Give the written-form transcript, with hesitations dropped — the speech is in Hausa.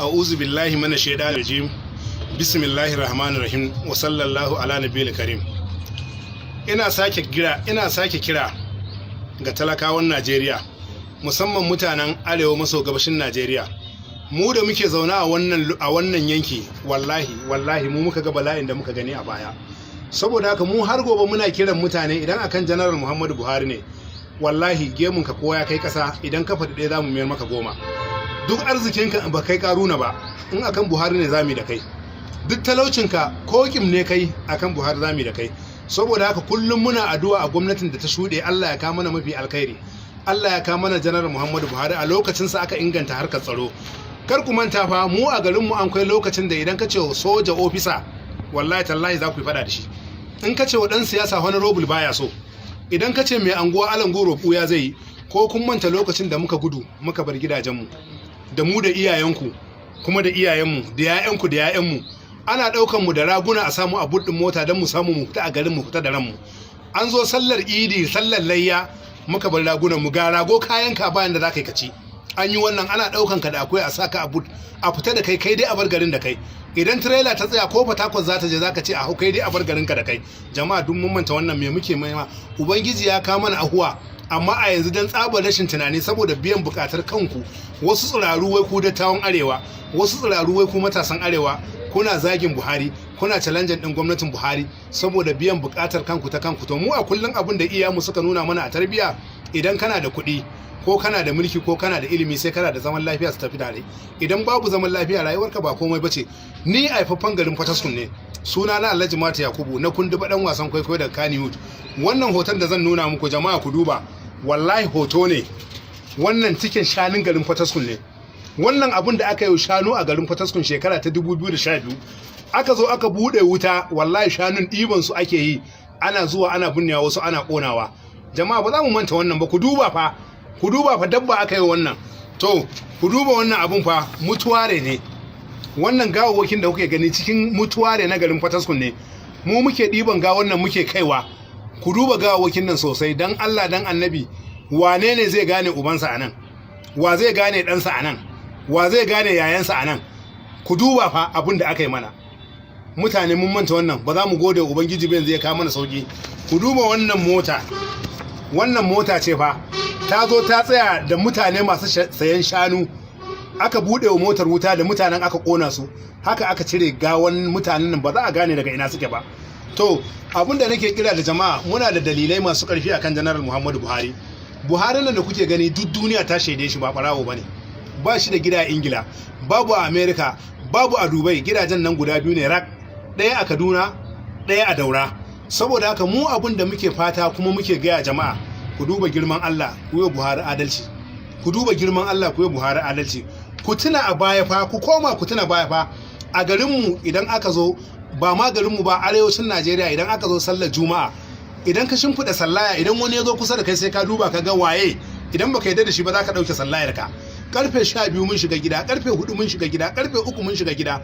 a'udhu billahi minash shaitanir rajim. Bismillahir rahmanir rahim wa sallallahu ala nabiyil karim. Ina sake kira ga talakawan Najeriya, musamman mutanen arewa maso gabashin Najeriya. Mu da muke zaune a wannan yanki, wallahi mu muka ga bala'in da muka gani a baya. Saboda haka mu har gobe muna kiran mutane, idan akan General Muhammadu Buhari ne, wallahi gemun ka ko ya kai kasa, idan ka faɗi ɗaya zamu mayar maka 10. Duk arzikinka ba kai karuna ba, in akan Buhari ne zamu da kai. Duk talaucinka ko kim ne kai, akan Buhari zamu da kai. Saboda haka kullum muna addu'a a gwamnatin da ta shuɗe, Allah ya kawo mana mafi alkhairi. Allah ya kawo mana General Muhammadu Buhari, a lokacin sa aka inganta harkar tsaro. Kar ku manta fa, mu a garin mu an kai lokacin da idan ka ce soja officer, wallahi tallahi za ku yi fada da shi. In ka ce wa dan siyasa honorable baya so, idan ka ce mai anguwa alangoro buya zai yi. Ko kun manta lokacin da muka gudu muka bar gidajenmu, da mu da iyayenku, kuma da iyayenmu, da 'ya'yanku da 'ya'yanmu, ana ɗaukan mu da raguna a samu a buɗin mota don mu samu mu fita a garin, mu fita da ranmu. An zo sallar idi, sallar layya, muka bar ragunan mu, ga rago kayan ka bayan da za ka yi kaci. An yi wannan, ana ɗaukan ka da akwai a saka a but, a fita da kai dai a bar garin da kai. Idan trailer ta tsaya ko fatakwas za ta je, za ka ce a hau kai dai a bar garin ka da kai. Jama'a duk mun manta wannan, me muke mai ubangiji ya kawo mana ahuwa. Amma a yanzu dan tsabar rashin tunani, saboda biyan bukatar kanku, wasu tsiraru wai ku dattawan arewa, wasu tsiraru wai ku matasan arewa, kuna zagin Buhari, kuna challenge din gwamnatin Buhari saboda biyan bukatar kanku ta kanku. To mu a kullun abin da iyayenmu suka nuna mana a tarbiya, idan kana da kuɗi ko kana da mulki ko kana da ilimi, sai kana da zaman lafiya su tafi tare. Idan babu zaman lafiya, rayuwarka ba komai bace. Ni haifaffen garin Fataskun ne, suna na Alhaji Mata Yakubu, na kunduba dan wasan kwaikwayo daga Kannywood. Wannan hoton da zan nuna muku, jama'a ku duba, wallahi hoto ne. Wannan cikin shanun garin Fataskun ne. Wannan abin da aka yi shanu a garin Fataskun shekara ta 2012, aka zo aka bude wuta, wallahi shanun ɗiban su ake yi, ana zuwa ana binnewa, wasu ana konawa. Jama'a ba za mu manta wannan ba. Ku duba fa dabba aka yi wannan. To ku duba wannan abun fa mutuware ne. Wannan gawawwakin da kuke gani cikin mutuware na garin Fataskun ne. Mu muke ɗiban gawan nan muke kaiwa. Ku duba gawawwakin nan sosai, dan Allah dan Annabi, wane ne zai gane ubansa anan? Wa zai gane ɗansa anan? Wa zai gane yayansa anan? Ku duba fa abin da aka yi mana. Mutane mun manta wannan, ba za mu gode ubangiji ba, yanzu ya kawo mana sauki. Ku duba wannan mota. Wannan mota ce fa, ta zo ta tsaya da mutane masu sayan shanu, aka bude wa motar wuta da mutanen aka kona su. Haka aka cire gawan mutanen nan, ba za a gane daga ina suke ba. To abin da nake kira da jama'a, muna da dalilai masu karfi akan General Muhammadu Buhari. Buhari nan da kuke gani, duk duniya ta shaide shi ba barawo bane. Ba shi da gida a Ingila, babu a America, babu a Dubai. Gidajen nan guda biyu ne rak, ɗaya a Kaduna, ɗaya a Daura. Saboda haka mu abin da muke fata kuma muke gaya jama'a, ku duba girman Allah, ku yi Buhari adalci. Ku duba girman Allah, ku yi Buhari adalci. Ku tuna a baya fa, ku koma ku tuna baya fa. A garinmu idan aka zo, ba ma garinmu ba, arewacin Najeriya, idan aka zo sallar Juma'a, idan ka shimfiɗa sallaya, idan wani ya zo kusa da kai sai ka duba ka ga waye. Idan baka yarda da shi ba, za ka ɗauke sallayar ka. Karfe 12 mun shiga gida, karfe 4 mun shiga gida, karfe 3 mun shiga gida.